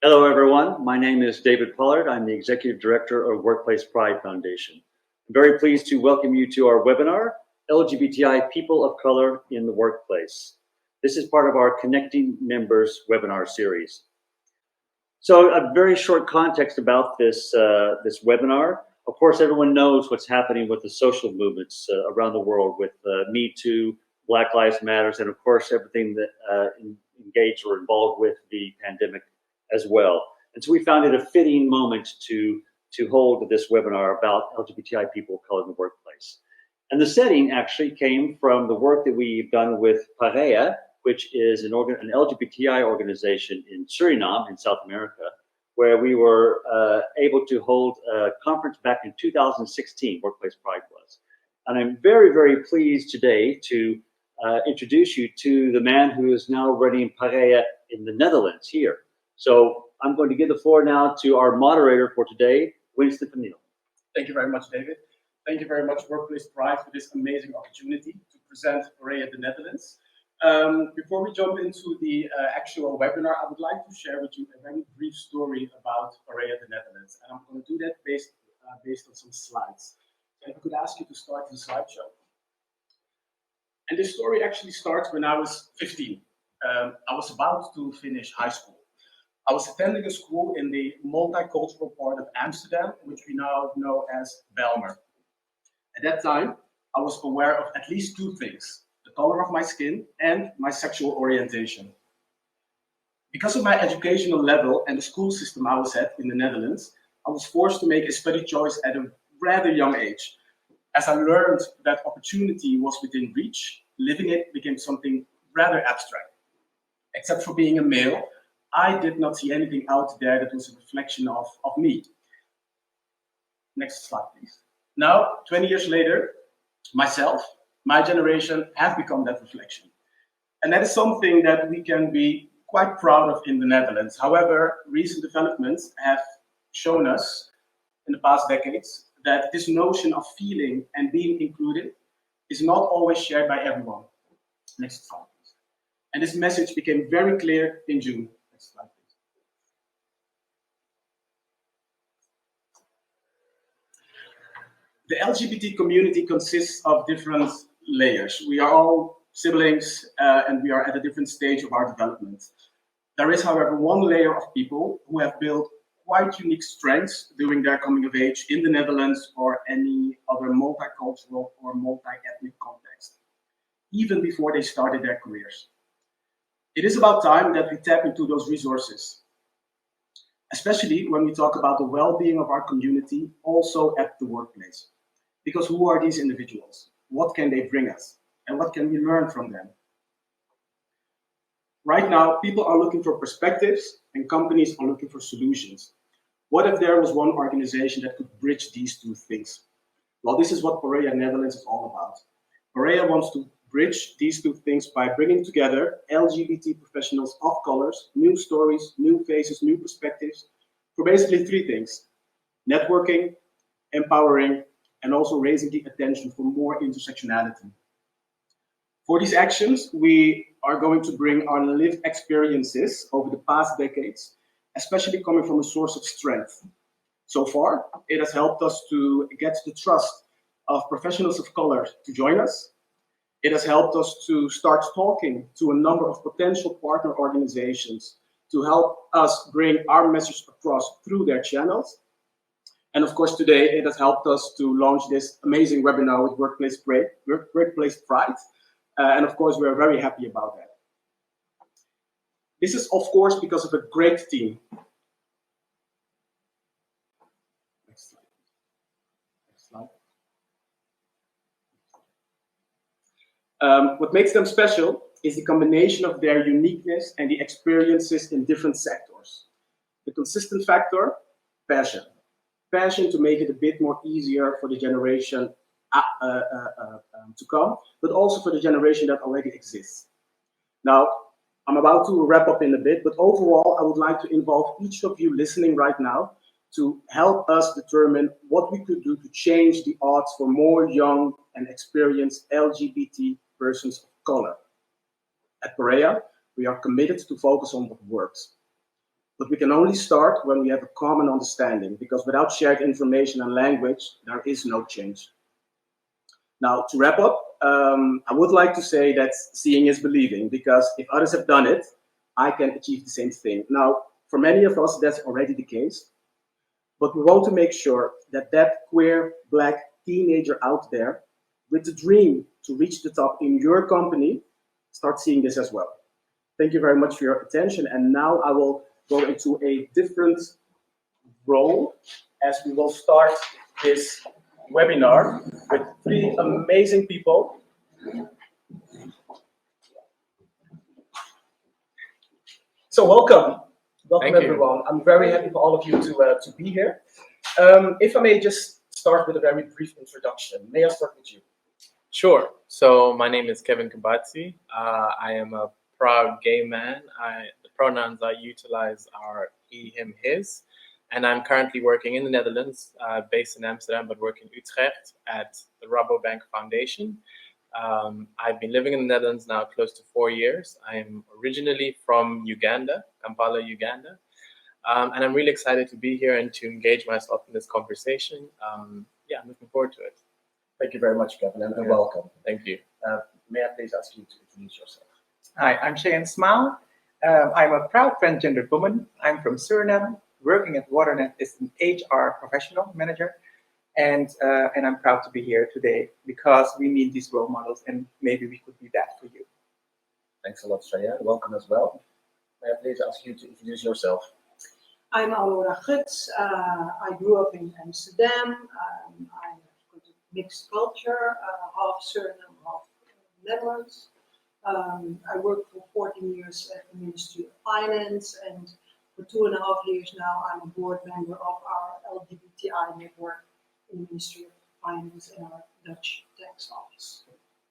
Hello, everyone. My name is David Pollard. I'm the Executive Director of Workplace Pride Foundation. I'm very pleased to welcome you to our webinar, LGBTI People of Color in the Workplace. This is part of our Connecting Members webinar series. So a very short context about this webinar. Of course, everyone knows what's happening with the social movements around the world with Me Too, Black Lives Matters, and of course, everything that engaged or involved with the pandemic as well. And so we found it a fitting moment to hold this webinar about LGBTI people of color in the workplace. And the setting actually came from the work that we've done with Boria, which is an LGBTI organization in Suriname, in South America, where we were able to hold a conference back in 2016, Workplace Pride was. And I'm very, very pleased today to introduce you to the man who is now running Boria in the Netherlands here. So I'm going to give the floor now to our moderator for today, Winston van Niel. Thank you very much, David. Thank you very much, Workplace Pride, for this amazing opportunity to present Boria the Netherlands. Before we jump into the actual webinar, I would like to share with you a very brief story about Boria the Netherlands. And I'm going to do that based on some slides. So if I could ask you to start the slideshow. And this story actually starts when I was 15. I was about to finish high school. I was attending a school in the multicultural part of Amsterdam, which we now know as Bijlmer. At that time, I was aware of at least two things: the color of my skin and my sexual orientation. Because of my educational level and the school system I was at in the Netherlands, I was forced to make a study choice at a rather young age. As I learned that opportunity was within reach, living it became something rather abstract. Except for being a male, I did not see anything out there that was a reflection of me. Next slide, please. Now, 20 years later, myself, my generation have become that reflection. And that is something that we can be quite proud of in the Netherlands. However, recent developments have shown us in the past decades that this notion of feeling and being included is not always shared by everyone. Next slide, please. And this message became very clear in June. Next slide, please. The LGBT community consists of different layers. We are all siblings and we are at a different stage of our development. There is, however, one layer of people who have built quite unique strengths during their coming of age in the Netherlands or any other multicultural or multi-ethnic context, even before they started their careers. It is about time that we tap into those resources, especially when we talk about the well-being of our community also at the workplace. Because who are these individuals? What can they bring us? And what can we learn from them? Right now, people are looking for perspectives and companies are looking for solutions. What if there was one organization that could bridge these two things? Well, this is what Boria Netherlands is all about. Boria wants to bridge these two things by bringing together LGBT professionals of colors, new stories, new faces, new perspectives, for basically three things: networking, empowering, and also raising the attention for more intersectionality. For these actions, we are going to bring our lived experiences over the past decades, especially coming from a source of strength. So far, it has helped us to get the trust of professionals of color to join us. It has helped us to start talking to a number of potential partner organizations to help us bring our message across through their channels. And of course, today it has helped us to launch this amazing webinar with Workplace Pride. And of course, we are very happy about that. This is, of course, because of a great team. Next slide. Next slide. What makes them special is the combination of their uniqueness and the experiences in different sectors. The consistent factor: passion. Passion to make it a bit more easier for the generation to come, but also for the generation that already exists. Now, I'm about to wrap up in a bit, but overall, I would like to involve each of you listening right now to help us determine what we could do to change the odds for more young and experienced LGBT persons of color. At Boria, we are committed to focus on what works. But we can only start when we have a common understanding, because without shared information and language, there is no change. Now, to wrap up, I would like to say that seeing is believing, because if others have done it, I can achieve the same thing. Now, for many of us, that's already the case, but we want to make sure that that queer Black teenager out there with the dream to reach the top in your company start seeing this as well. Thank you very much for your attention, and now I will go into a different role as we will start this webinar with three amazing people. So welcome Thank you. everyone. I'm very happy for all of you to be here. If I may just start with a very brief introduction. May I start with you? Sure. So my name is Kevin Kabatsi. I am a proud gay man. The pronouns I utilize are he, him, his. And I'm currently working in the Netherlands, based in Amsterdam, but work in Utrecht at the Rabobank Foundation. I've been living in the Netherlands now close to 4 years. I'm originally from Uganda, Kampala, Uganda. And I'm really excited to be here and to engage myself in this conversation. I'm looking forward to it. Thank you very much, Kevin, and welcome. Thank you. May I please ask you to introduce yourself? Hi, I'm Cheyne. I'm a proud transgendered woman. I'm from Suriname, working at WaterNet as an HR professional manager. And I'm proud to be here today because we need these role models, and maybe we could be that for you. Thanks a lot, Cheyne. Welcome as well. May I please ask you to introduce yourself? I'm Auroras Experiences. I grew up in Amsterdam. I'm got a mixed culture, half Suriname, half Netherlands. I worked for 14 years at the Ministry of Finance, and for 2.5 years now, I'm a board member of our LGBTI network in the Ministry of Finance in our Dutch tax office.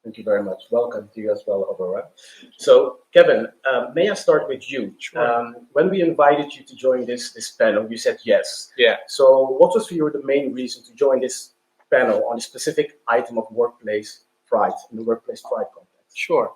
Thank you very much. Welcome to you as well, Aurora. So, Kevin, may I start with you? Sure. When we invited you to join this panel, you said yes. Yeah. So, what was for you the main reason to join this panel on a specific item of workplace pride, in the workplace pride context? Sure.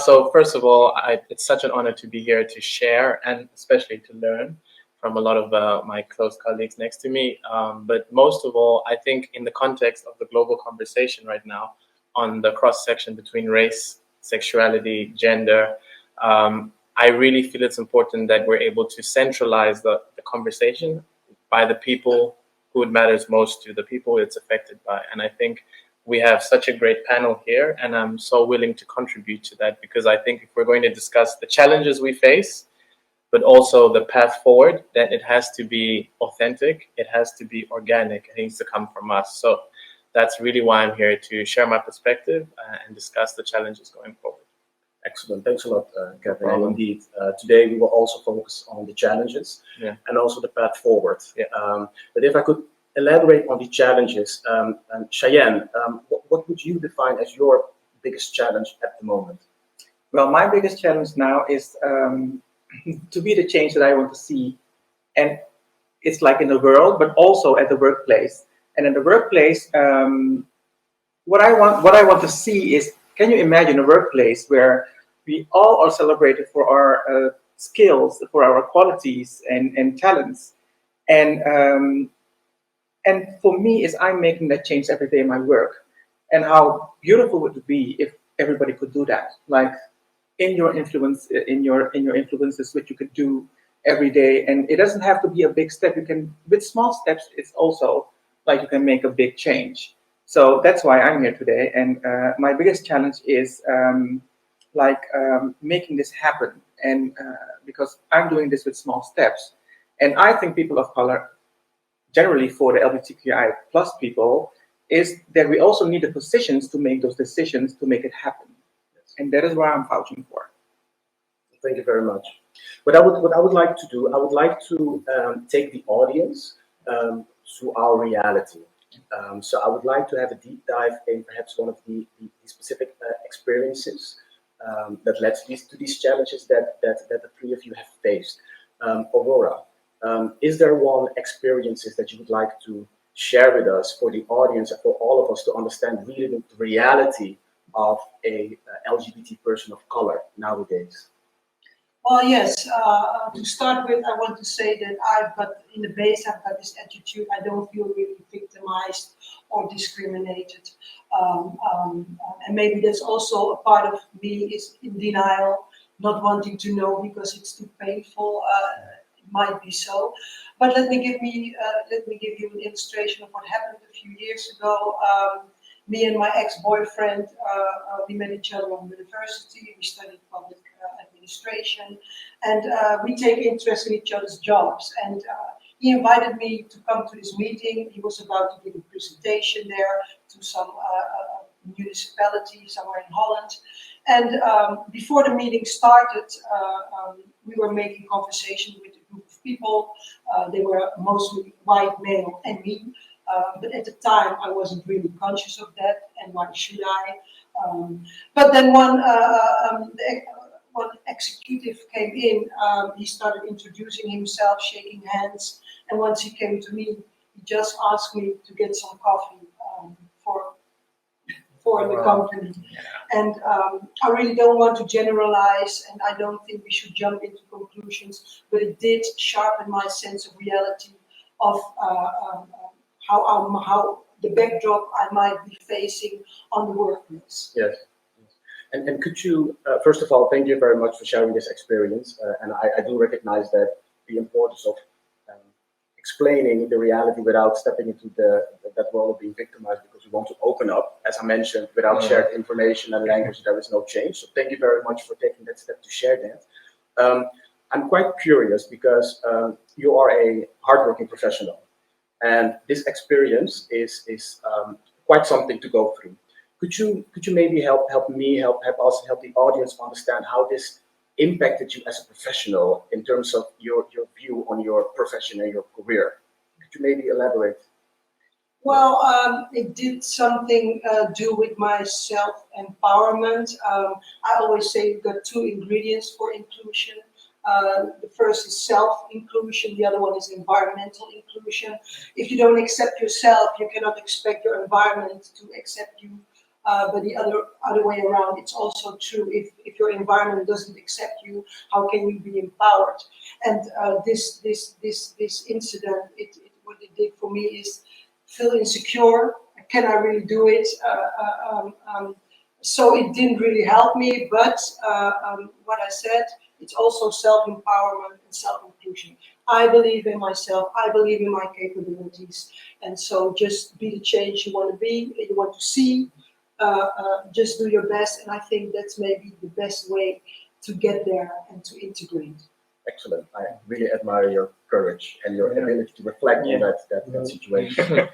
So first of all, it's such an honor to be here to share and especially to learn from a lot of my close colleagues next to me. But most of all, I think in the context of the global conversation right now on the cross-section between race, sexuality, gender, I really feel it's important that we're able to centralize the conversation by the people who it matters most to, the people it's affected by. And I think we have such a great panel here, and I'm so willing to contribute to that, because I think if we're going to discuss the challenges we face, but also the path forward, then it has to be authentic, it has to be organic, it needs to come from us. So that's really why I'm here, to share my perspective and discuss the challenges going forward. Excellent. Thanks a lot, Kevin. And indeed, today we will also focus on the challenges and also the path forward. But if I could elaborate on the challenges, Cheyne, what would you define as your biggest challenge at the moment? Well, my biggest challenge now is to be the change that I want to see. And it's like in the world, but also at the workplace. And in the workplace, what I want to see is, can you imagine a workplace where we all are celebrated for our skills, for our qualities and talents? And for me, is I'm making that change every day in my work. And how beautiful would it be if everybody could do that? Like in your influence, in your influences, what you could do every day. And it doesn't have to be a big step. You can, with small steps, it's also like you can make a big change. So that's why I'm here today. And my biggest challenge is making this happen. And because I'm doing this with small steps. And I think people of color, generally for the LGBTQI plus people, is that we also need the positions to make those decisions to make it happen. Yes. And that is what I'm vouching for. Thank you very much. What I would like to do, I would like to take the audience to our reality. So I would like to have a deep dive in perhaps one of the specific experiences that led to these challenges that the three of you have faced. Aurora, is there one experiences that you would like to share with us for the audience and for all of us to understand really the reality of a LGBT person of color nowadays? Well, yes. To start with, I want to say that I've got this attitude. I don't feel really victimized or discriminated, and maybe that's also a part of me is in denial, not wanting to know because it's too painful. It might be so, but let me give you an illustration of what happened a few years ago. Me and my ex-boyfriend, we met each other on university. We studied public administration, and we take interest in each other's jobs. And he invited me to come to this meeting. He was about to give a presentation there to some municipality somewhere in Holland. And before the meeting started, we were making conversation with a group of people. They were mostly white male and me. But at the time, I wasn't really conscious of that, and why should I? But then one executive came in. He started introducing himself, shaking hands, and once he came to me, he just asked me to get some coffee for the company. And I really don't want to generalize, and I don't think we should jump into conclusions, but it did sharpen my sense of reality of how the backdrop I might be facing on the workplace. Yes. And could you, first of all, thank you very much for sharing this experience. And I do recognize that the importance of explaining the reality without stepping into that role of being victimized, because we want to open up, as I mentioned, without shared information and language, there is no change. So thank you very much for taking that step to share that. I'm quite curious because you are a hardworking professional. And this experience is quite something to go through. Could you maybe help me, help us, help the audience understand how this impacted you as a professional in terms of your view on your profession and your career? Could you maybe elaborate? Well, it did something do with my self-empowerment. I always say you've got two ingredients for inclusion. The first is self-inclusion, the other one is environmental inclusion. If you don't accept yourself, you cannot expect your environment to accept you. But the other way around, it's also true. If your environment doesn't accept you, how can you be empowered? And this incident, what it did for me is feel insecure. Can I really do it? So it didn't really help me. But what I said, it's also self-empowerment and self-inclusion. I believe in myself. I believe in my capabilities. And so just be the change you want to be, you want to see. Just do your best. And I think that's maybe the best way to get there and to integrate. Excellent. I really admire your courage and your ability to reflect on that situation.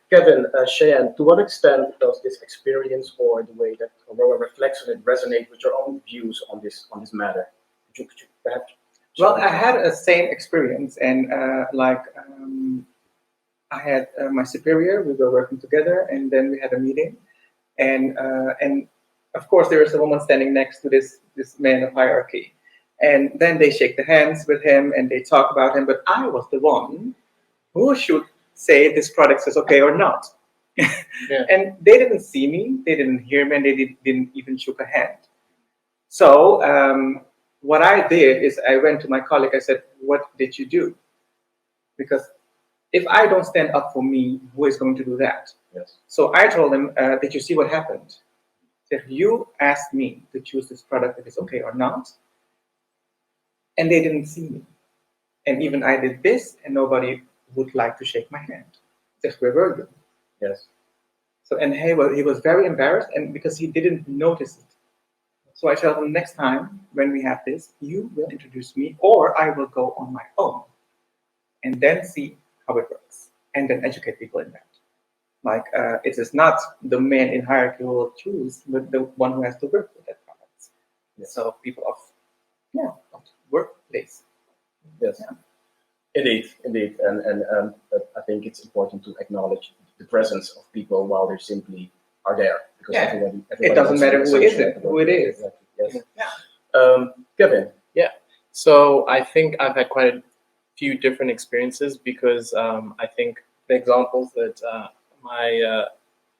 Kevin, Cheyne, to what extent does this experience or the way that Aurora reflects on it resonate with your own views on this matter? Could you perhaps? Well, I had a same experience, and I had my superior. We were working together, and then we had a meeting, and of course there is a woman standing next to this man of hierarchy, and then they shake the hands with him and they talk about him. But I was the one who should say this product is okay or not. Yeah. And they didn't see me, they didn't hear me, and they didn't even shook a hand. So what I did is I went to my colleague. I said, "What did you do?" Because if I don't stand up for me, who is going to do that? Yes. So I told him, "Did you see what happened? If you asked me to choose this product that is okay or not, and they didn't see me, and even I did this, and nobody would like to shake my hand. Just where were you?" Yes. So and he was very embarrassed, and because he didn't notice it. So I told him, next time when we have this, you will introduce me, or I will go on my own, and then see how it works, and then educate people in that. Like it is not the man in hierarchy who will choose, but the one who has to work with that product. Yes. So people of workplace. Yes. Yeah. Indeed, and I think it's important to acknowledge the presence of people while they simply are there, because everybody it doesn't wants to matter be who is associated it, who with it is. Exactly. Yes. Kevin. So I think I've had quite a few different experiences because I think the examples that my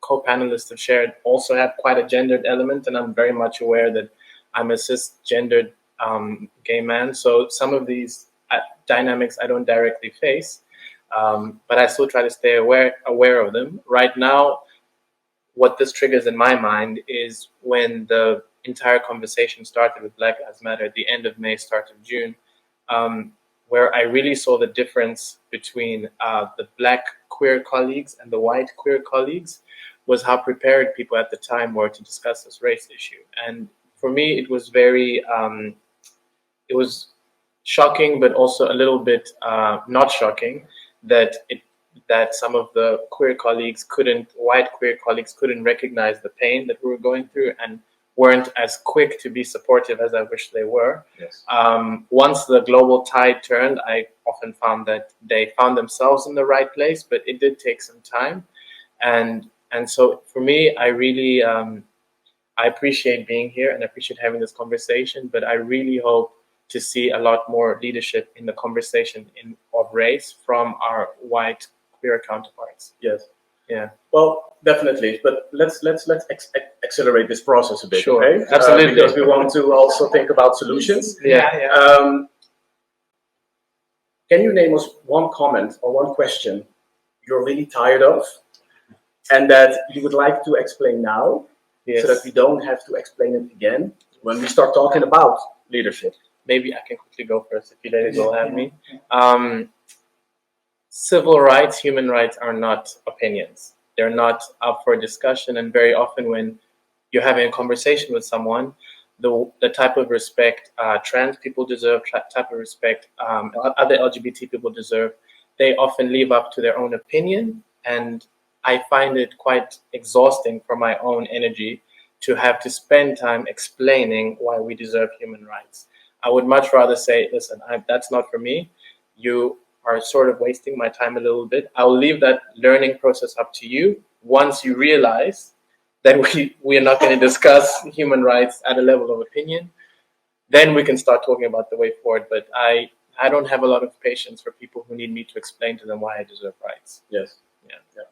co-panelists have shared also have quite a gendered element, and I'm very much aware that I'm a cisgendered gay man. So some of these dynamics I don't directly face, but I still try to stay aware of them. Right now, what this triggers in my mind is when the entire conversation started with Black Lives Matter at the end of May, start of June, where I really saw the difference between the Black queer colleagues and the white queer colleagues, was how prepared people at the time were to discuss this race issue. And for me, it was very, it was shocking, but also a little bit not shocking that some of the white queer colleagues couldn't recognize the pain that we were going through and weren't as quick to be supportive as I wish they were. Yes. Once the global tide turned, I often found that they found themselves in the right place, but it did take some time. And so for me, I really, I appreciate being here and I appreciate having this conversation, but I really hope to see a lot more leadership in the conversation of race from our white queer counterparts. Yes. Yeah. Well, definitely. But let's accelerate this process a bit. Sure. Okay? Absolutely. Because we want to also think about solutions. Yeah. Can you name us one comment or one question you're really tired of, and that you would like to explain now, Yes. so that we don't have to explain it again when we start talking about leadership? Maybe I can quickly go first if you ladies will have me. Civil rights, human rights are not opinions. They're not up for discussion, and very often when you're having a conversation with someone, the type of respect trans people deserve, type of respect other LGBT people deserve, they often leave up to their own opinion, and I find it quite exhausting for my own energy to have to spend time explaining why we deserve human rights. I would much rather say, listen, that's not for me. You are sort of wasting my time a little bit. I'll leave that learning process up to you. Once you realize that we are not going to discuss human rights at a level of opinion, then we can start talking about the way forward. But I don't have a lot of patience for people who need me to explain to them why I deserve rights. Yes. Yeah.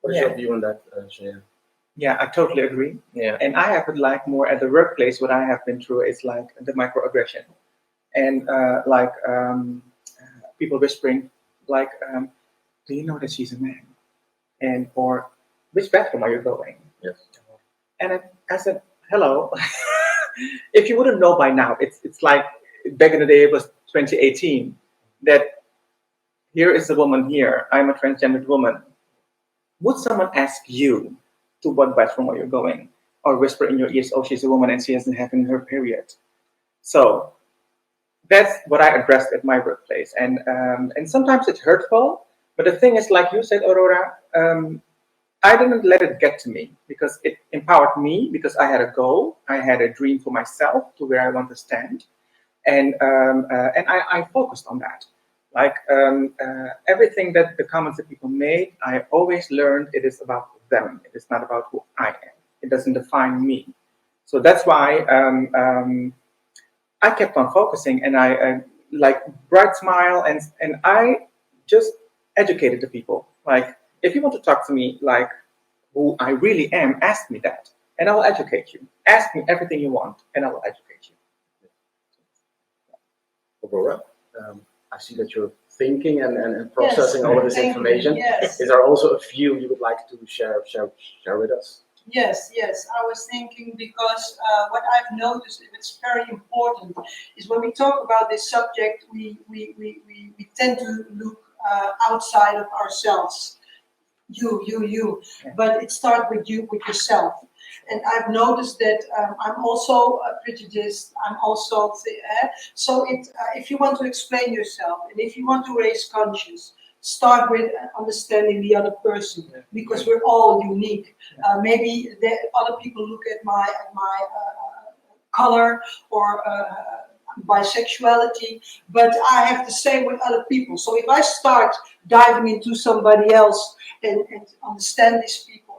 What is your view on that, Cheyne? Yeah, I totally agree. Yeah. And I have it like more at the workplace. What I have been through is like the microaggression, and people whispering like, "Do you know that she's a man?" And or, "Which bathroom are you going?" Yes. And I said, "Hello." If you wouldn't know by now, it's like back in the day it was 2018 that here is a woman here. I'm a transgendered woman. Would someone ask you to what bathroom are you going, or whisper in your ears, "Oh, she's a woman and she isn't having her period"? So that's what I addressed at my workplace, and sometimes it's hurtful. But the thing is, like you said, Aurora, I didn't let it get to me because it empowered me, because I had a goal, I had a dream for myself to where I want to stand, and I focused on that. Like everything that the comments that people made, I always learned it is about them. It is not about who I am. It doesn't define me. So that's why I kept on focusing, and I like bright smile, and I just educated the people. Like, if you want to talk to me like who I really am, ask me that, and I will educate you. Ask me everything you want, and I will educate you. Aurora, I see that you're thinking and processing all of this thank you. information. Yes. Is there also a view you would like to share with us? Yes, I was thinking because what I've noticed, and it's very important, is when we talk about this subject, we tend to look outside of ourselves. You. But it starts with you, with yourself. And I've noticed that I'm also prejudiced. I'm also so if you want to explain yourself and if you want to raise conscience, start with understanding the other person, because we're all unique. Maybe other people look at my color or bisexuality, but I have the same with other people. So if I start diving into somebody else and understand these people,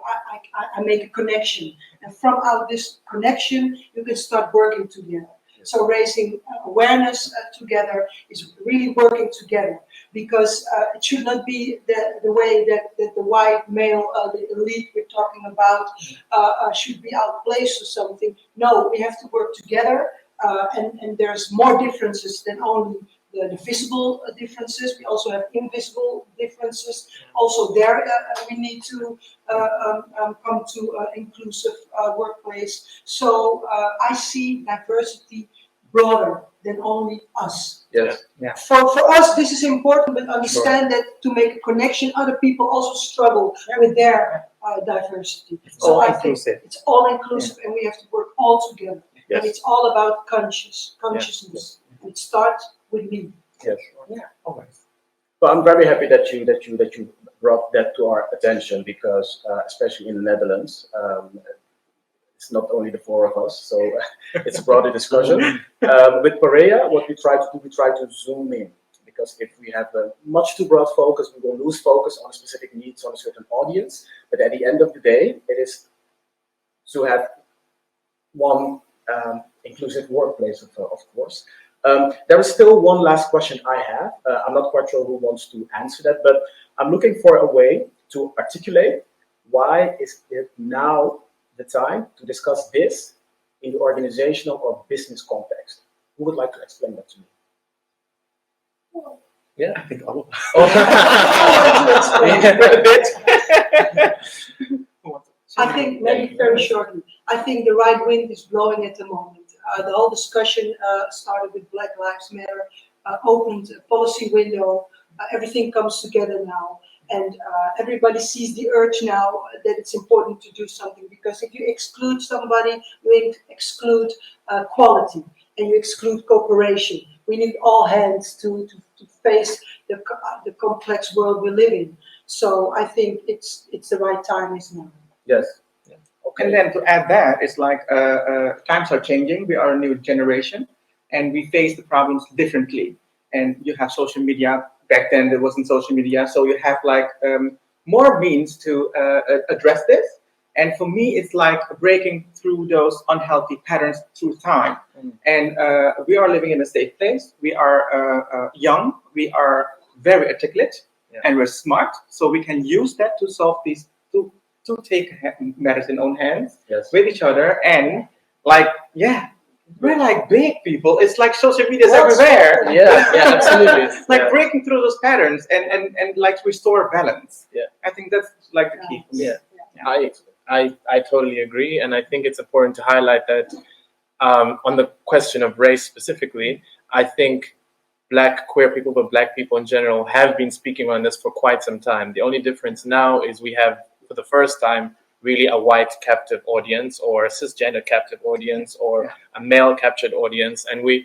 I make a connection, and from out this connection you can start working together. So raising awareness together is really working together, because it should not be the way that the white male, the elite we're talking about, should be outplaced or something. No, we have to work together and there's more differences than only the visible differences. We also have invisible differences. Also there we need to come to an inclusive workplace. So I see diversity broader than only us. Yes. For us, this is important, but understand that to make a connection, other people also struggle with their diversity. So I think inclusive. it's all inclusive, and we have to work all together. Yes. And it's all about consciousness. And it starts with me. Yes. Yeah, always. Well, I'm very happy that you brought that to our attention because, especially in the Netherlands, it's not only the four of us, so it's a broader discussion. With Boria, what we try to do, we try to zoom in, because if we have a much too broad focus, we will lose focus on specific needs on a certain audience. But at the end of the day, it is to have one inclusive workplace, of course. There is still one last question I have. I'm not quite sure who wants to answer that, but I'm looking for a way to articulate why is it now the time to discuss this in the organizational or business context. Who would like to explain that to me? Yeah, I think all of us. I think, maybe very shortly, I think the right wind is blowing at the moment. The whole discussion started with Black Lives Matter, opened a policy window, everything comes together now. And everybody sees the urge now that it's important to do something, because if you exclude somebody, you exclude quality and you exclude cooperation. We need all hands to face the complex world we live in. So I think it's the right time is now. Yes. Yeah. Okay. And then to add that, it's like times are changing. We are a new generation, and we face the problems differently. And you have social media. Back then, there wasn't social media, so you have like more means to address this. And for me, it's like breaking through those unhealthy patterns through time. And we are living in a safe place. We are young. We are very articulate, and we're smart. So we can use that to solve these, to take matters in own hands with each other. And like, we're like big people. It's like social media is everywhere. Yeah, absolutely. Like breaking through those patterns and like restore balance. Yeah. I think that's like the key for me. I totally agree, and I think it's important to highlight that on the question of race specifically, I think Black queer people, but Black people in general, have been speaking on this for quite some time. The only difference now is we have, for the first time, really a white captive audience, or a cisgender captive audience, or a male captured audience, and we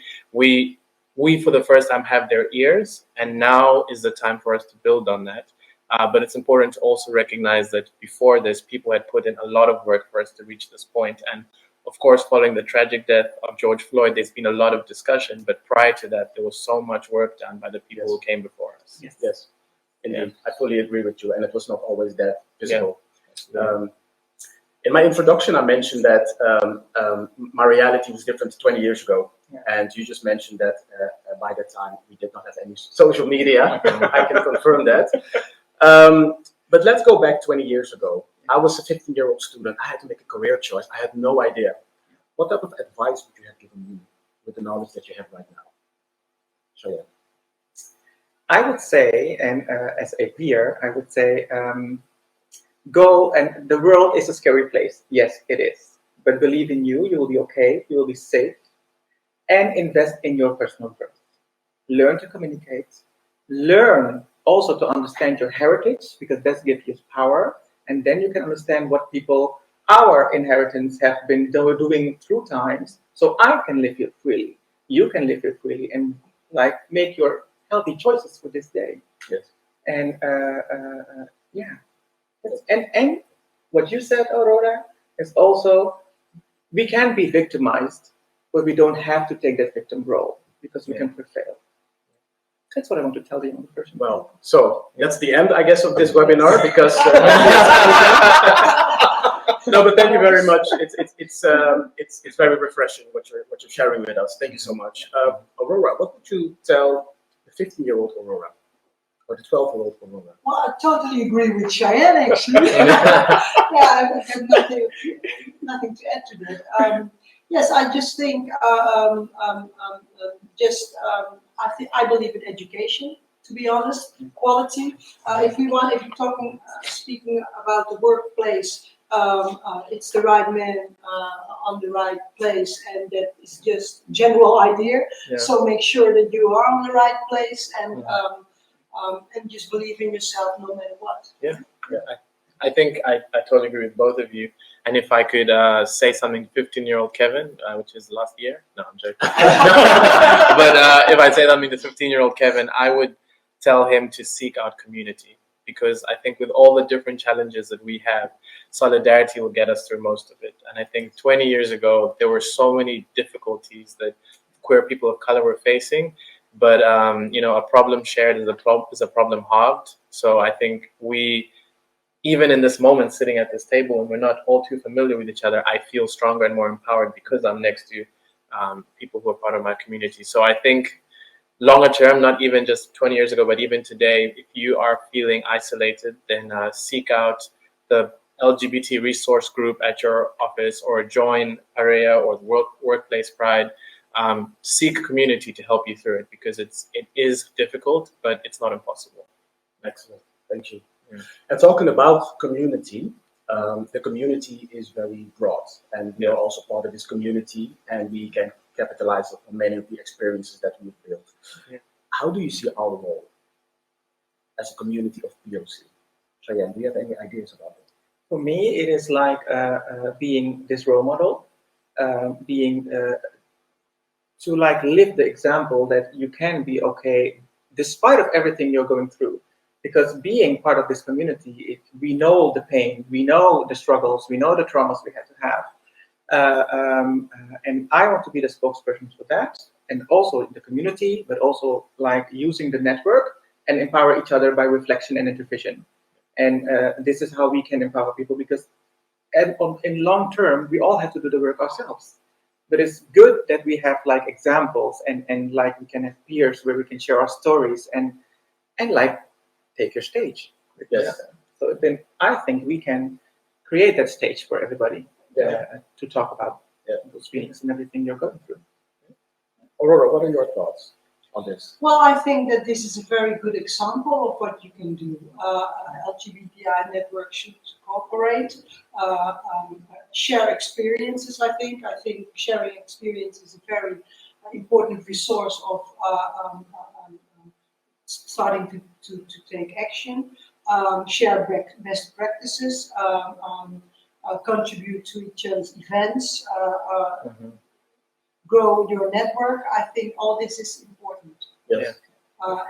for the first time have their ears, and now is the time for us to build on that. But it's important to also recognize that before this, people had put in a lot of work for us to reach this point. And of course, following the tragic death of George Floyd, there's been a lot of discussion, but prior to that, there was so much work done by the people who came before us. Yes. Indeed. I fully agree with you, and it was not always that visible. In my introduction, I mentioned that my reality was different 20 years ago. And you just mentioned that by that time, we did not have any social media. I can confirm that. But let's go back 20 years ago. I was a 15-year-old student. I had to make a career choice. I had no idea. What type of advice would you have given me with the knowledge that you have right now? Cheyne. I would say, and as a peer, I would say, go, and the world is a scary place. Yes, it is. But believe in you, you will be okay, you will be safe, and invest in your personal growth. Learn to communicate. Learn also to understand your heritage, because that gives you power. And then you can understand what people, our inheritance, have been doing through times. So I can live here freely. You can live here freely, and like make your healthy choices for this day. Yes. And and what you said, Aurora, is also, we can be victimized, but we don't have to take that victim role, because we can prevail. That's what I want to tell the young person. Well, so that's the end, I guess, of this webinar, because no, but thank you very much. It's very refreshing what you're sharing with us. Thank you so much. Aurora, what would you tell the 15-year-old Aurora, or the 12-year-old Aurora? Well, I totally agree with Cheyne, actually. I have nothing to add to that. Yes, I just think I believe in education. To be honest, quality. If you're talking, speaking about the workplace, it's the right man on the right place, and that is just general idea. Yeah. So make sure that you are on the right place, and just believe in yourself no matter what. Yeah. I think I totally agree with both of you. And if I could say something to 15-year-old Kevin, which is last year, no, I'm joking. But if I say something to 15-year-old Kevin, I would tell him to seek out community, because I think with all the different challenges that we have, solidarity will get us through most of it. And I think 20 years ago, there were so many difficulties that queer people of color were facing. But a problem shared is a problem halved. So I think even in this moment, sitting at this table, and we're not all too familiar with each other, I feel stronger and more empowered because I'm next to people who are part of my community. So I think longer term, not even just 20 years ago, but even today, if you are feeling isolated, then seek out the LGBT resource group at your office, or join Area or the Workplace Pride. Seek community to help you through it, because it is difficult, but it's not impossible. Excellent, thank you. Yeah. And talking about community, the community is very broad, and we are also part of this community, and we can capitalize on many of the experiences that we've built. Yeah. How do you see our role as a community of POC? Cheyne, do you have any ideas about it? For me, it is like being this role model, to like live the example that you can be okay despite of everything you're going through. Because being part of this community, we know the pain, we know the struggles, we know the traumas we have to have. And I want to be the spokesperson for that, and also in the community, but also like using the network and empower each other by reflection and intervision. And this is how we can empower people, because in long term, we all have to do the work ourselves. But it's good that we have like examples and like we can have peers where we can share our stories and like take your stage. Yes. So then I think we can create that stage for everybody to talk about those feelings and everything you're going through. Aurora, what are your thoughts on this? Well, I think that this is a very good example of what you can do. LGBTI network should cooperate, share experiences. I think sharing experience is a very important resource of starting to take action. Share best practices, contribute to each other's events, grow your network. I think all this is important. Yes.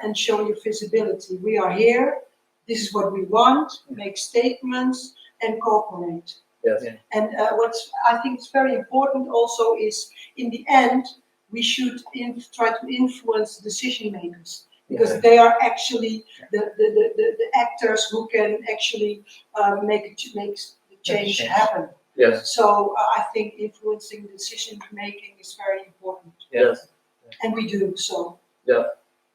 And show your visibility. We are here. This is what we want. Make statements and cooperate. Yes. And what I think is very important also is, in the end, we should try to influence decision makers, because they are actually the actors who can actually make the change happen. Yes. So I think influencing decision making is very important. Yes. And we do so. Yeah.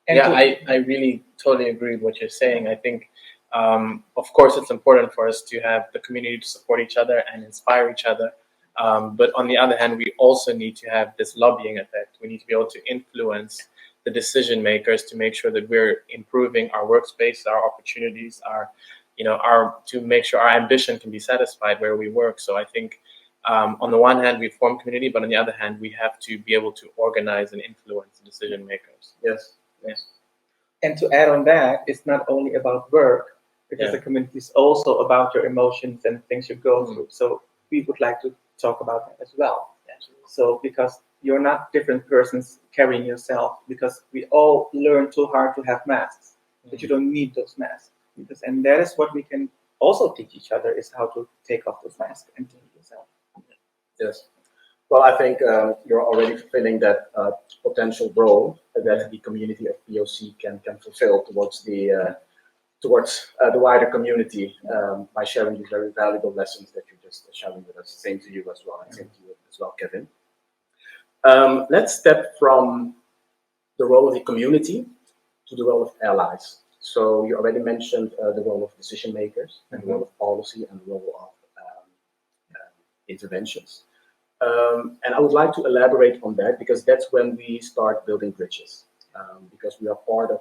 I really totally agree with what you're saying. I think, of course, it's important for us to have the community to support each other and inspire each other. But on the other hand, we also need to have this lobbying effect. We need to be able to influence the decision makers to make sure that we're improving our workspace, our opportunities, to make sure our ambition can be satisfied where we work. So I think, on the one hand, we form community, but on the other hand, we have to be able to organize and influence the decision makers. Yes. And to add on that, it's not only about work, because the community is also about your emotions and things you go through. So we would like to talk about that as well. So because you're not different persons carrying yourself, because we all learn too hard to have masks, but you don't need those masks. And that is what we can also teach each other, is how to take off those masks and take yourself. Yes. Well, I think you're already fulfilling that potential role that the community of POC can fulfill towards the wider community by sharing these very valuable lessons that you're just sharing with us. Same to you as well, and same to you as well, Kevin. Let's step from the role of the community to the role of allies. So you already mentioned the role of decision makers, and the role of policy, and the role of interventions. And I would like to elaborate on that because that's when we start building bridges. Because we are part of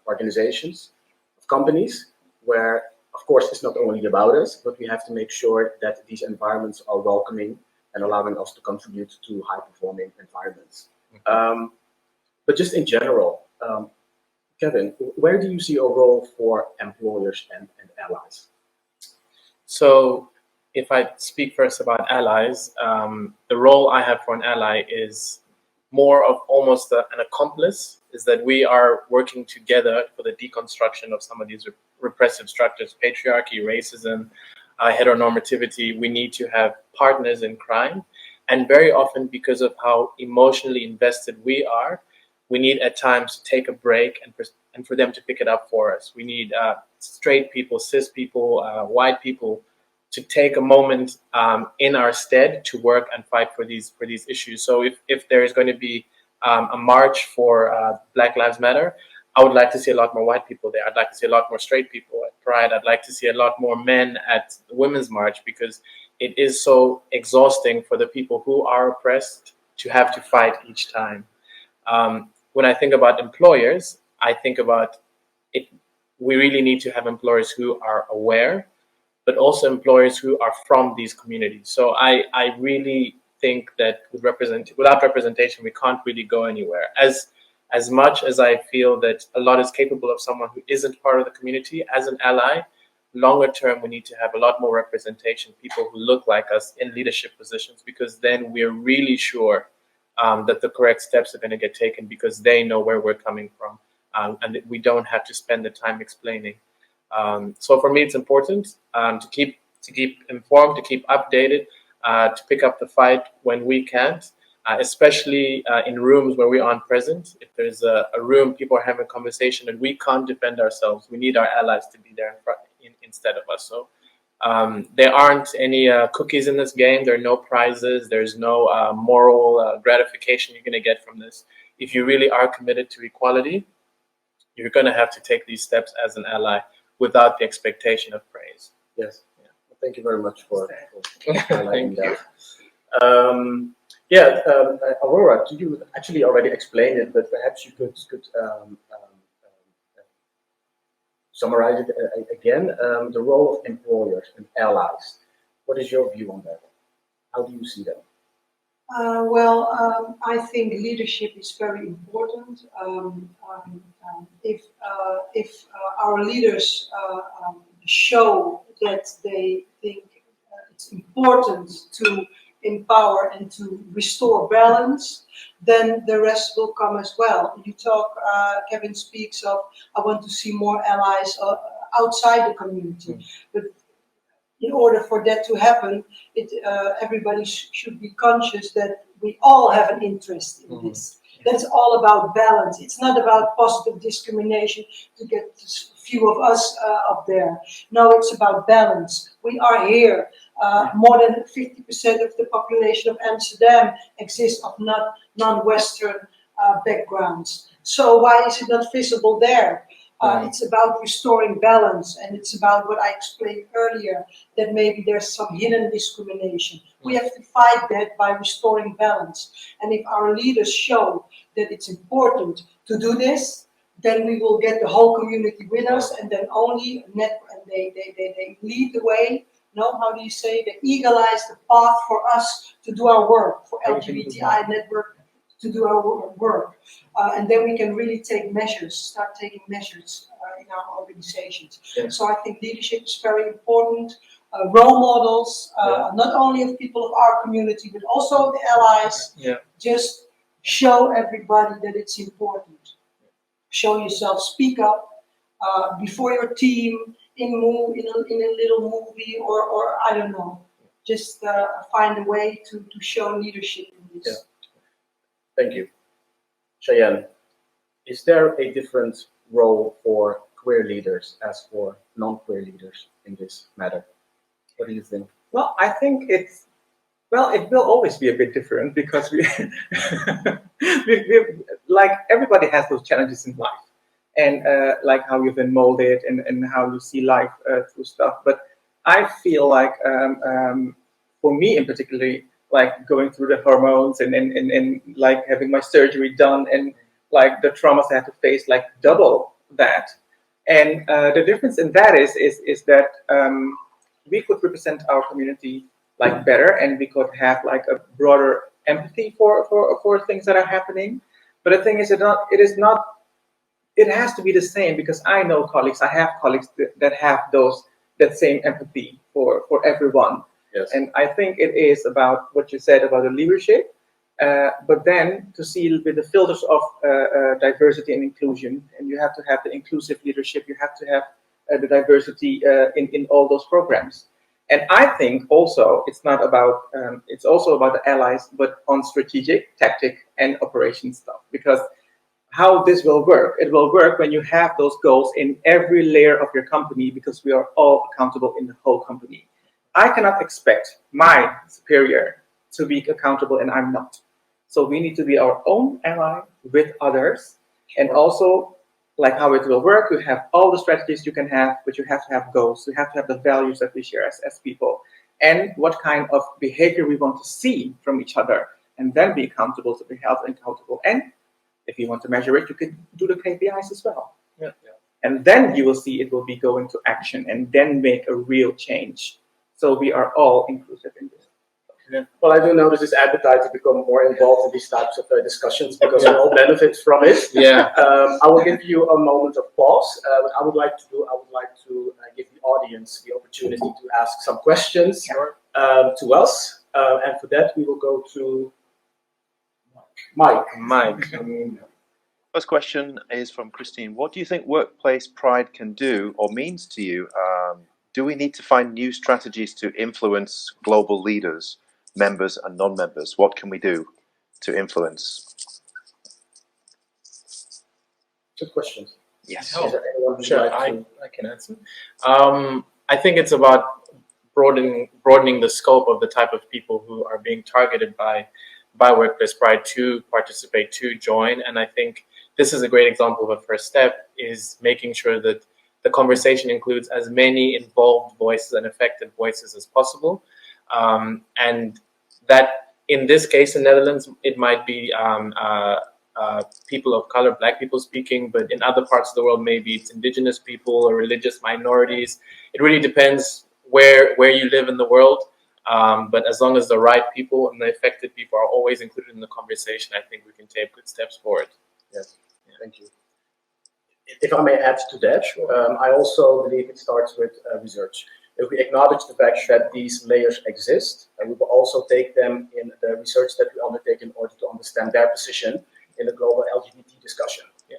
organizations, of companies, where, of course, it's not only about us, but we have to make sure that these environments are welcoming and allowing us to contribute to high-performing environments. But just in general, Kevin, where do you see a role for employers and allies? So if I speak first about allies, the role I have for an ally is more of almost an accomplice, is that we are working together for the deconstruction of some of these repressive structures, patriarchy, racism, heteronormativity. We need to have partners in crime. And very often, because of how emotionally invested we are, we need at times to take a break and for them to pick it up for us. We need straight people, cis people, white people to take a moment in our stead to work and fight for these issues. So if there is going to be a march for Black Lives Matter, I would like to see a lot more white people there. I'd like to see a lot more straight people at Pride. I'd like to see a lot more men at the Women's March, because it is so exhausting for the people who are oppressed to have to fight each time. When I think about employers, I think about it. We really need to have employers who are aware, but also employers who are from these communities. So I really think that without representation, we can't really go anywhere. As much as I feel that a lot is capable of someone who isn't part of the community as an ally, longer term, we need to have a lot more representation, people who look like us in leadership positions, because then we're really sure that the correct steps are going to get taken, because they know where we're coming from, and that we don't have to spend the time explaining. So for me, it's important to keep informed, to keep updated, to pick up the fight when we can't, especially in rooms where we aren't present. If there's a room, people are having a conversation and we can't defend ourselves, we need our allies to be there instead of us. So there aren't any cookies in this game. There are no prizes. There's no moral gratification you're going to get from this. If you really are committed to equality, you're going to have to take these steps as an ally without the expectation of praise. Yes. Yeah. Well, thank you very much for highlighting that. Aurora, you actually already explained it, but perhaps you could summarize it again. The role of employers and allies. What is your view on that? How do you see that? I think leadership is very important. If our leaders show that they think it's important to empower and to restore balance, then the rest will come as well. You talk, Kevin speaks of, I want to see more allies outside the community. But in order for that to happen, everybody should be conscious that we all have an interest in this. That's all about balance. It's not about positive discrimination to get a few of us up there. No, it's about balance. We are here. More than 50% of the population of Amsterdam exists of non-Western backgrounds. So why is it not visible there? It's about restoring balance, and it's about what I explained earlier, that maybe there's some hidden discrimination. We have to fight that by restoring balance. And if our leaders show that it's important to do this, then we will get the whole community with us, and then only they lead the way. No, how do you say? They egalize the path for us to do our work, for LGBTI network to do our work. And then we can really start taking measures in our organizations. Yeah. So I think leadership is very important. Role models, not only of people of our community, but also the allies. Yeah. Just show everybody that it's important. Show yourself, speak up before your team, in a little movie, or I don't know. Just find a way to show leadership in this. Yeah. Thank you. Cheyne, is there a different role for queer leaders as for non-queer leaders in this matter? What do you think? Well, I think it will always be a bit different, because we like everybody has those challenges in life, and like how you've been molded and how you see life through stuff. But I feel like for me in particular, like going through the hormones and like having my surgery done, and like the traumas I had to face, like double that. And the difference in that is that we could represent our community like better, and we could have like a broader empathy for things that are happening. But the thing is, it has to be the same, because I know colleagues, I have colleagues that have that same empathy for everyone. Yes. And I think it is about what you said about the leadership, but then to see with the filters of diversity and inclusion, and you have to have the inclusive leadership, you have to have the diversity in all those programs. And I think also it's not about, it's also about the allies, but on strategic, tactic, and operation stuff. Because how this will work, it will work when you have those goals in every layer of your company, because we are all accountable in the whole company. I cannot expect my superior to be accountable and I'm not. So we need to be our own ally with others. And also, like how it will work, you have all the strategies you can have, but you have to have goals. You have to have the values that we share as people, and what kind of behavior we want to see from each other, and then be accountable, to be held accountable. And if you want to measure it, you can do the KPIs as well. Yeah. And then you will see it will be going to action, and then make a real change. So we are all inclusive in this. Well, I do notice this appetite to become more involved in these types of discussions, because we all benefit from it. Yeah. I will give you a moment of pause. What I would like to do, I would like to give the audience the opportunity to ask some questions to us. And for that, we will go to Mike. First question is from Christine. What do you think workplace pride can do or means to you? Do we need to find new strategies to influence global leaders, members and non-members? What can we do to influence? Good questions. Yes. Is there anyone who'd Sure, like I to- can answer. I think it's about broadening the scope of the type of people who are being targeted by Workplace Pride to participate, to join. And I think this is a great example of a first step, is making sure that the conversation includes as many involved voices and affected voices as possible. And that, in this case in Netherlands, it might be people of color, Black people speaking, but in other parts of the world, maybe it's indigenous people or religious minorities. It really depends where you live in the world. But as long as the right people and the affected people are always included in the conversation, I think we can take good steps forward. Yes, thank you. If I may add to that, I also believe it starts with research. If we acknowledge the fact that these layers exist, we will also take them in the research that we undertake in order to understand their position in the global LGBT discussion. Yeah.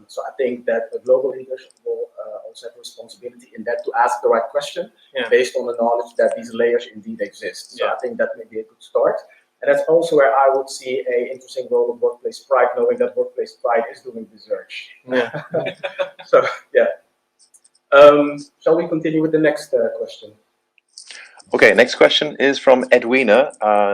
So I think that the global leaders will also have a responsibility in that, to ask the right question based on the knowledge that these layers indeed exist. So I think that may be a good start. And that's also where I would see an interesting role of Workplace Pride, knowing that Workplace Pride is doing research. Yeah. So, yeah. Shall we continue with the next question? Okay, next question is from Edwina.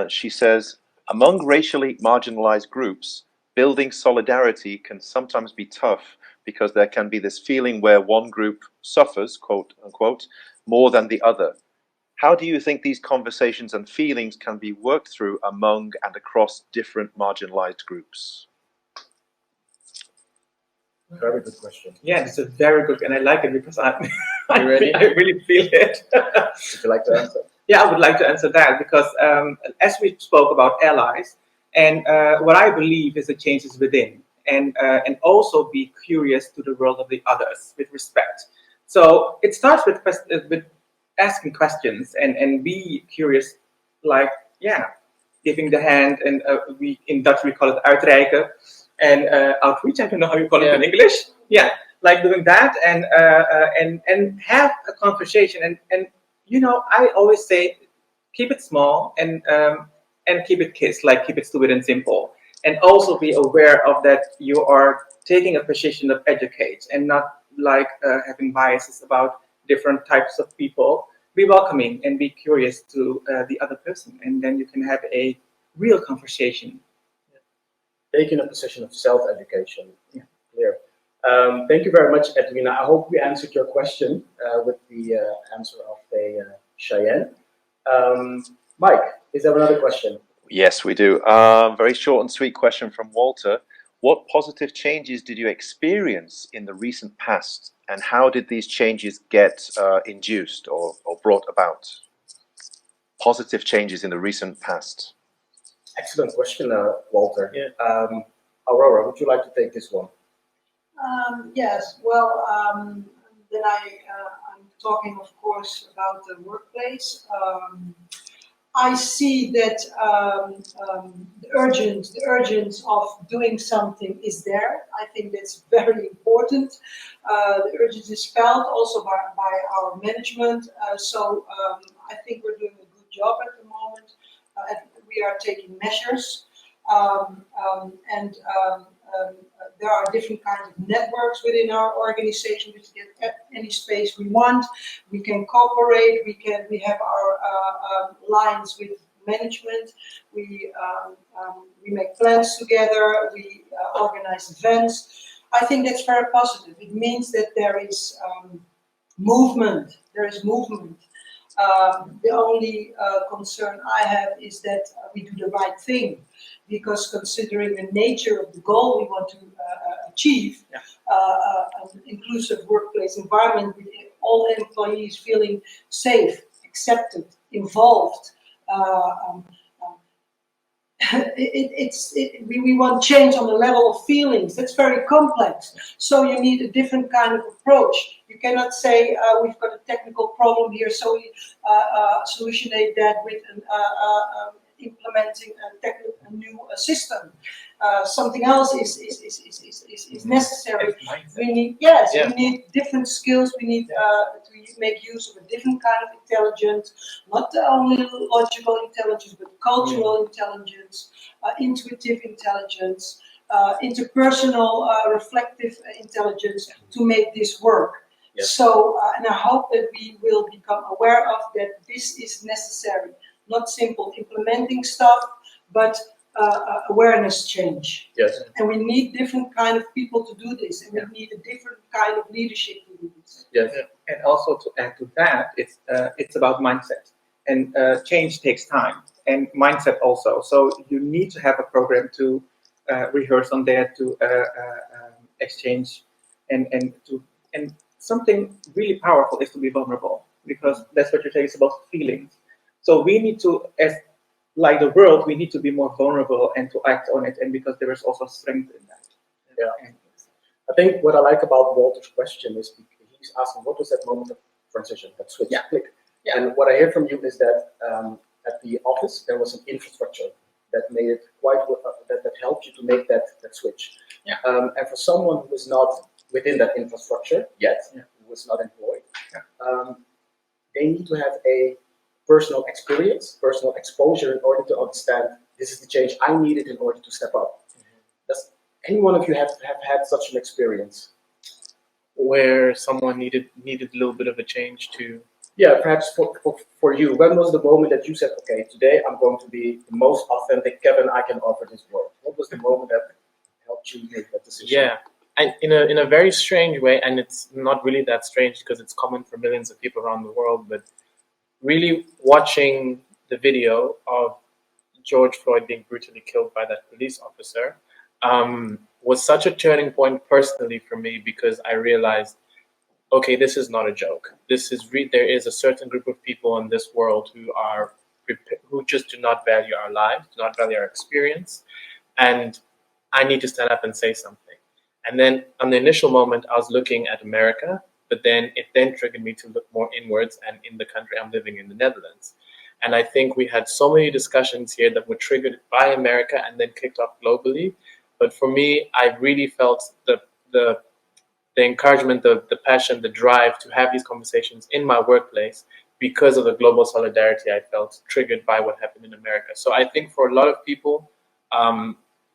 She says, among racially marginalized groups, building solidarity can sometimes be tough because there can be this feeling where one group suffers, quote unquote, more than the other. How do you think these conversations and feelings can be worked through among and across different marginalized groups? Very good question. Yeah, it's a very good, and I like it because I ready? I really feel it. Would you like to answer? Yeah, I would like to answer that, because as we spoke about allies, and what I believe is the changes within, and also be curious to the world of the others with respect. So it starts with asking questions and be curious, like giving the hand, and we in Dutch we call it uitreiken, and outreach. I don't know how you call it in English. Yeah, like doing that, and have a conversation, and you know, I always say, keep it small and keep it kids, like keep it stupid and simple, and also be aware of that you are taking a position of educate and not like having biases about different types of people. Be welcoming and be curious to the other person, and then you can have a real conversation. Taking a position of self-education. Yeah, clear. Thank you very much, Edwina. I hope we answered your question with the answer of Cheyenne. Mike, is there another question? Yes, we do. Very short and sweet question from Walter. What positive changes did you experience in the recent past, and how did these changes get induced or brought about? Positive changes in the recent past. Excellent question, Walter. Yeah. Aurora, would you like to take this one? Yes, well, then I'm talking, of course, about the workplace. I see that the urgence of doing something is there. I think that's very important. The urgency is felt also by our management. So I think we're doing a good job at the moment. We are taking measures. And there are different kinds of networks within our organization which get any space we want. We can cooperate. We have our lines with management. We make plans together. We organize events. I think that's very positive. It means that there is movement. There is movement. The only concern I have is that we do the right thing, because considering the nature of the goal we want to achieve, an inclusive workplace environment with all employees feeling safe, accepted, involved. We want change on the level of feelings. That's very complex. So you need a different kind of approach. You cannot say we've got a technical problem here, so we solutionate that with implementing a new system. Something else is necessary. We need we need different skills. We need to make use of a different kind of intelligence, not only logical intelligence, but cultural intelligence, intuitive intelligence, interpersonal, reflective intelligence to make this work. Yes. So, and I hope that we will become aware of that this is necessary. Not simple implementing stuff, but awareness change. Yes. And we need different kind of people to do this, and we need a different kind of leadership to do this. Yes. And also to add to that, it's about mindset, and change takes time, and mindset also. So you need to have a program to rehearse on that, to exchange, and something really powerful is to be vulnerable, because that's what you're saying. It's about feelings. So we need to, as like the world, we need to be more vulnerable and to act on it, and because there is also strength in that. Yeah. I think what I like about Walter's question is he's asking, what was that moment of transition, that switch, click? Yeah. And what I hear from you is that at the office there was an infrastructure that made it quite that helped you to make that switch. Yeah. And for someone who is not within that infrastructure yet, who is not employed, they need to have a personal experience, personal exposure in order to understand this is the change I needed in order to step up. Does any one of you have had such an experience? Where someone needed a little bit of a change to... Yeah, perhaps for you, when was the moment that you said, okay, today I'm going to be the most authentic Kevin I can offer this world? What was the moment that helped you make that decision? Yeah, and in a very strange way, and it's not really that strange because it's common for millions of people around the world, but really watching the video of George Floyd being brutally killed by that police officer was such a turning point personally for me, because I realized, okay, this is not a joke. This is there is a certain group of people in this world who just do not value our lives, do not value our experience, and I need to stand up and say something. And then on the initial moment, I was looking at America, but then it triggered me to look more inwards and in the country I'm living in, the Netherlands. And I think we had so many discussions here that were triggered by America and then kicked off globally. But for me, I really felt the encouragement, the passion, the drive to have these conversations in my workplace because of the global solidarity I felt triggered by what happened in America. So I think for a lot of people,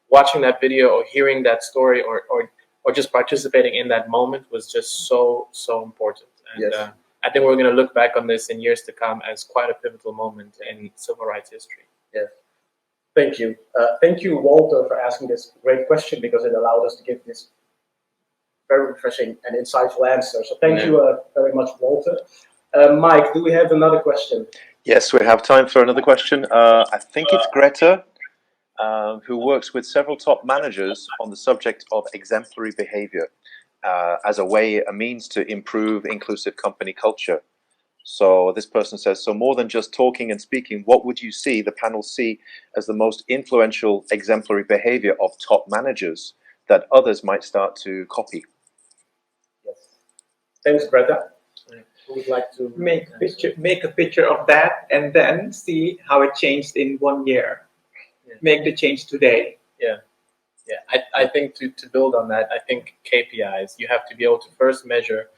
watching that video or hearing that story or just participating in that moment was just so important. And Yes. I think we're going to look back on this in years to come as quite a pivotal moment in civil rights history. Yes. Thank you. Thank you, Walter, for asking this great question, because it allowed us to give this very refreshing and insightful answer. So thank you very much, Walter. Mike, do we have another question? Yes, we have time for another question. I think it's Greta, who works with several top managers on the subject of exemplary behavior as a means to improve inclusive company culture. So this person says, so more than just talking and speaking, what would you see, the panel see, as the most influential exemplary behavior of top managers that others might start to copy? Yes. Thanks, Greta. Who would like to Make a picture of that, and then see how it changed in 1 year. Yeah. Make the change today. Yeah, I think to build on that, I think KPIs, you have to be able to first measure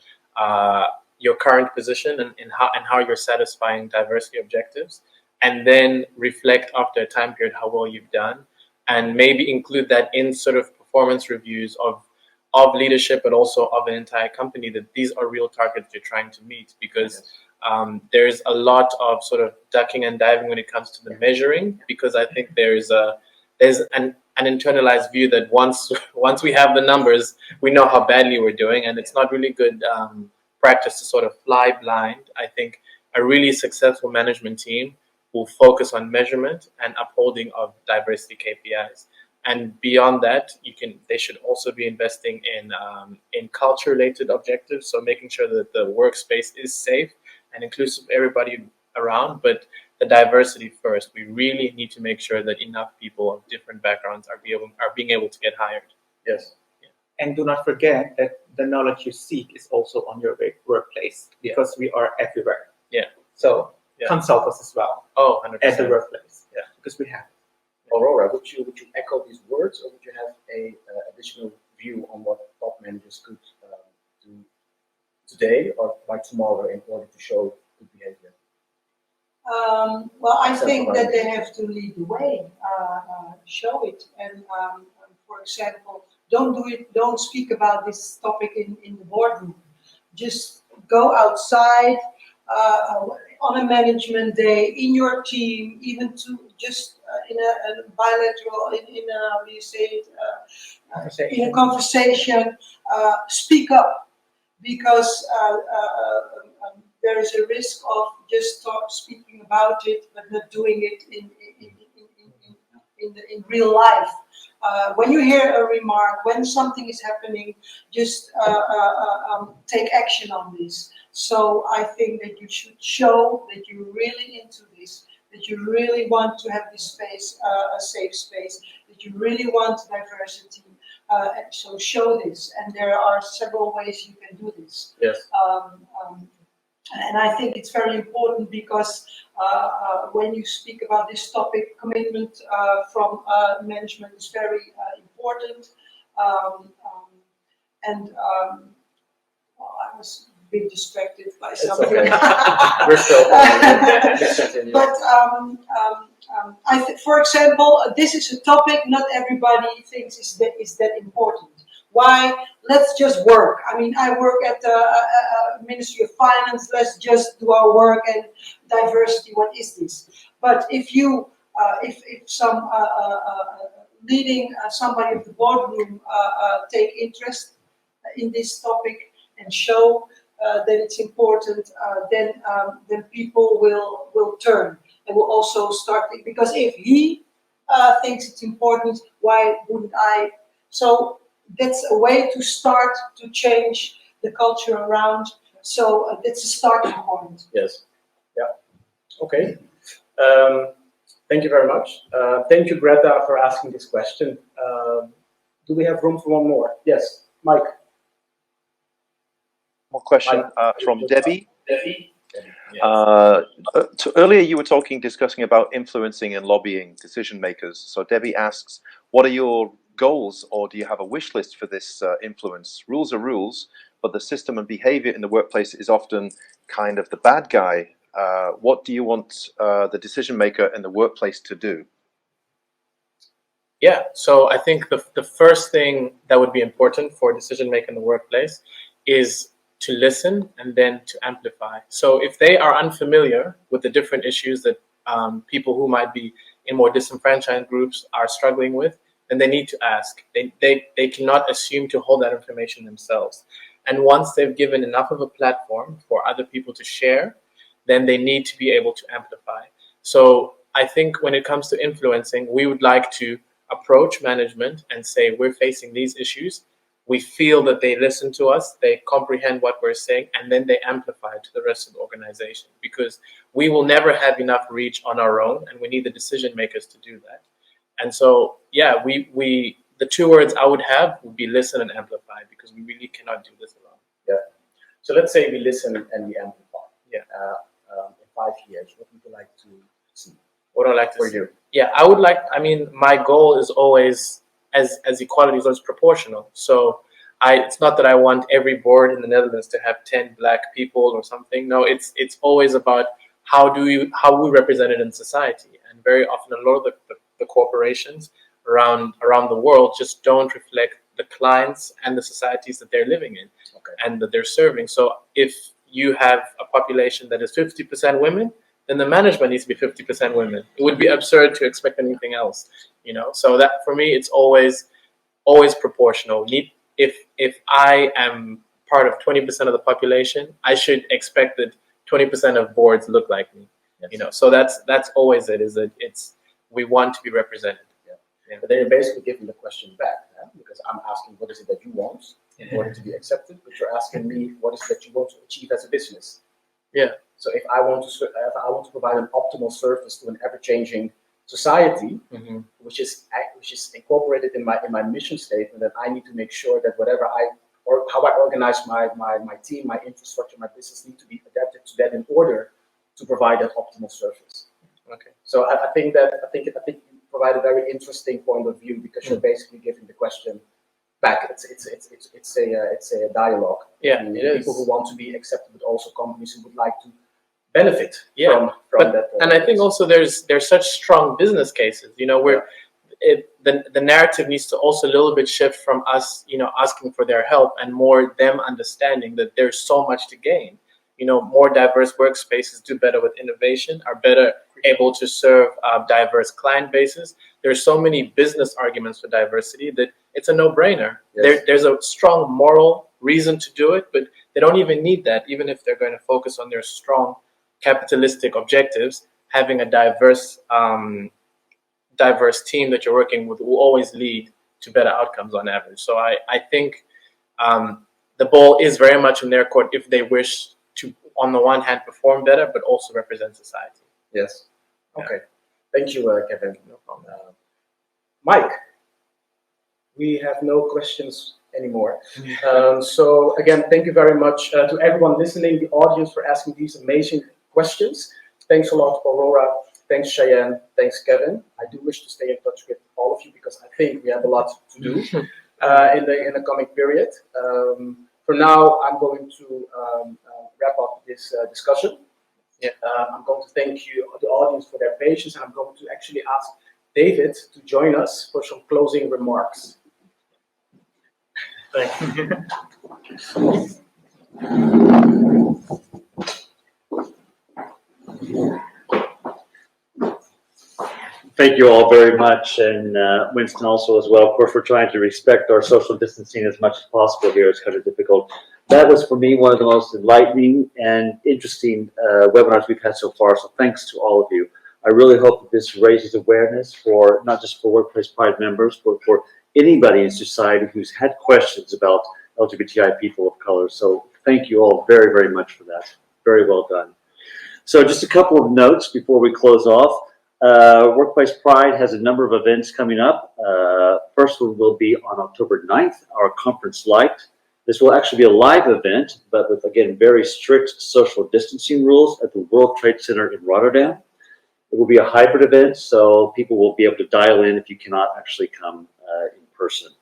your current position and how you're satisfying diversity objectives, and then reflect after a time period how well you've done, and maybe include that in sort of performance reviews of leadership, but also of an entire company, that these are real targets you're trying to meet, because there's a lot of sort of ducking and diving when it comes to the measuring, because I think there's an internalized view that once we have the numbers, we know how badly we're doing, and it's not really good practice to sort of fly blind. I think a really successful management team will focus on measurement and upholding of diversity KPIs. And beyond that, they should also be investing in culture-related objectives, so making sure that the workspace is safe and inclusive of everybody around, but the diversity first. We really need to make sure that enough people of different backgrounds are being able to get hired. Yes. And do not forget that the knowledge you seek is also on your workplace, because we are everywhere. Yeah. So consult us as well. Oh, 100%. At the workplace. Yeah. Because we have. Aurora, would you echo these words, or would you have a additional view on what top managers could do today or by tomorrow in order to show good behavior? Well, I think that they have to lead the way, show it, and for example, don't speak about this topic in the boardroom. Just go outside on a management day, in your team, even to just in a bilateral, in a, how do you say it, in a conversation, speak up, because there is a risk of just speaking about it but not doing it in real life. When you hear a remark, when something is happening, just take action on this. So I think that you should show that you're really into this, that you really want to have this space, a safe space, that you really want diversity. So show this, and there are several ways you can do this. Yes. And I think it's very important, because when you speak about this topic, commitment from management is very important. Well, I was a bit distracted by something. Okay. We're still But for example, this is a topic not everybody thinks is that important. Why? Let's just work. I mean, I work at the Ministry of Finance. Let's just do our work, and diversity. What is this? But if you, if some leading somebody of the boardroom take interest in this topic and show that it's important, then people will turn and will also start. Because if he thinks it's important, why wouldn't I? So that's a way to start to change the culture around. So that's a starting point. Yes. Yeah. Okay. Thank you very much. Thank you, Greta, for asking this question. Do we have room for one more? Yes, Mike. More question from Debbie. Debbie. Earlier you were discussing about influencing and lobbying decision makers. So Debbie asks, what are your goals, or do you have a wish list for this influence? Rules are rules, but the system and behavior in the workplace is often kind of the bad guy. What do you want the decision maker in the workplace to do? Yeah, so I think the first thing that would be important for a decision maker in the workplace is to listen and then to amplify. So if they are unfamiliar with the different issues that people who might be in more disenfranchised groups are struggling with, then they need to ask. They cannot assume to hold that information themselves. And once they've given enough of a platform for other people to share, then they need to be able to amplify. So I think when it comes to influencing, we would like to approach management and say, we're facing these issues. We feel that they listen to us, they comprehend what we're saying, and then they amplify it to the rest of the organization, because we will never have enough reach on our own, and we need the decision makers to do that. And so, yeah, the two words I would have would be listen and amplify, because we really cannot do this alone. Yeah. So let's say we listen and we amplify. Yeah. In 5 years, what would you like to see? What do I like to For see? you? Yeah, I would like, I mean, my goal is always, as equality is always proportional. So it's not that I want every board in the Netherlands to have 10 black people or something. No, it's always about how we represent it in society. And very often a lot of the corporations around the world just don't reflect the clients and the societies that they're living in, Okay. and that they're serving. So if you have a population that is 50% women, then the management needs to be 50% women. It would be absurd to expect anything else, you know. So that for me, it's always proportional. If I am part of 20% of the population, I should expect that 20% of boards look like me, Yes. you know. So that's always it. Is that we want to be represented. But then you're basically giving the question back, because I'm asking what is it that you want in order to be accepted, but you're asking me what is it that you want to achieve as a business. Yeah. So if I want to provide an optimal service to an ever-changing society, Mm-hmm. which is incorporated in my mission statement, that I need to make sure that how I organize my team, my infrastructure, my business need to be adapted to that in order to provide that optimal service. Okay. So I think you provide a very interesting point of view, because you're basically giving the question back. It's a dialogue. Yeah, between it is. people who want to be accepted, but also companies who would like to benefit Yeah, from that. And I think also there's such strong business cases, you know, where the narrative needs to also a little bit shift from us, you know, asking for their help, and more them understanding that there's so much to gain. You know, more diverse workspaces do better with innovation, are better able to serve diverse client bases. There's so many business arguments for diversity that it's a no-brainer. Yes. There's a strong moral reason to do it, but they don't even need that, even if they're going to focus on their strong capitalistic objectives. Having a diverse team that you're working with will always lead to better outcomes on average. So I think the ball is very much in their court if they wish to, on the one hand, perform better, but also represent society. Yes. Yeah. Okay. Thank you, Kevin. No problem. Mike, we have no questions anymore. So again, thank you very much to everyone listening, the audience, for asking these amazing questions. Thanks a lot, Aurora. Thanks, Cheyne. Thanks, Kevin. I do wish to stay in touch with all of you, because I think we have a lot to do in the coming period. For now, I'm going to wrap up this discussion. Yeah. I'm going to thank you, the audience, for their patience, and I'm going to actually ask David to join us for some closing remarks. Thank you. Thank you all very much, and Winston also as well. Of course, we're trying to respect our social distancing as much as possible here. It's kind of difficult. That was, for me, one of the most enlightening and interesting webinars we've had so far, so thanks to all of you. I really hope that this raises awareness for not just for Workplace Pride members, but for anybody in society who's had questions about LGBTI people of color. So thank you all very, very much for that. Very well done. So just a couple of notes before we close off. Workplace Pride has a number of events coming up. First one will be on October 9th, our Conference Light. This will actually be a live event, but with, again, very strict social distancing rules at the World Trade Center in Rotterdam. It will be a hybrid event, so people will be able to dial in if you cannot actually come in person.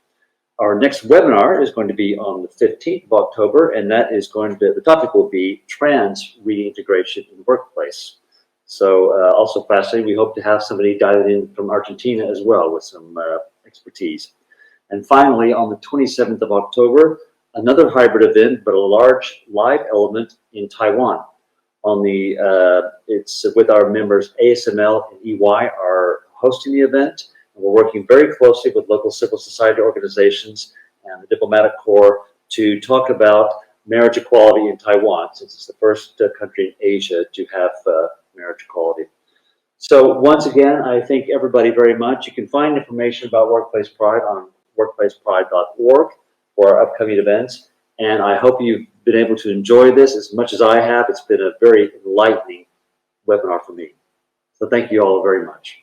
Our next webinar is going to be on the 15th of October, and that is going to, the topic will be trans reintegration in the workplace. So also fascinating. We hope to have somebody dial in from Argentina as well with some expertise. And finally, on the 27th of October, another hybrid event, but a large live element in Taiwan. On the, it's with our members ASML and EY are hosting the event. And we're working very closely with local civil society organizations and the diplomatic corps to talk about marriage equality in Taiwan, since it's the first country in Asia to have marriage equality. So once again, I thank everybody very much. You can find information about Workplace Pride on workplacepride.org for our upcoming events. And I hope you've been able to enjoy this as much as I have. It's been a very enlightening webinar for me. So thank you all very much.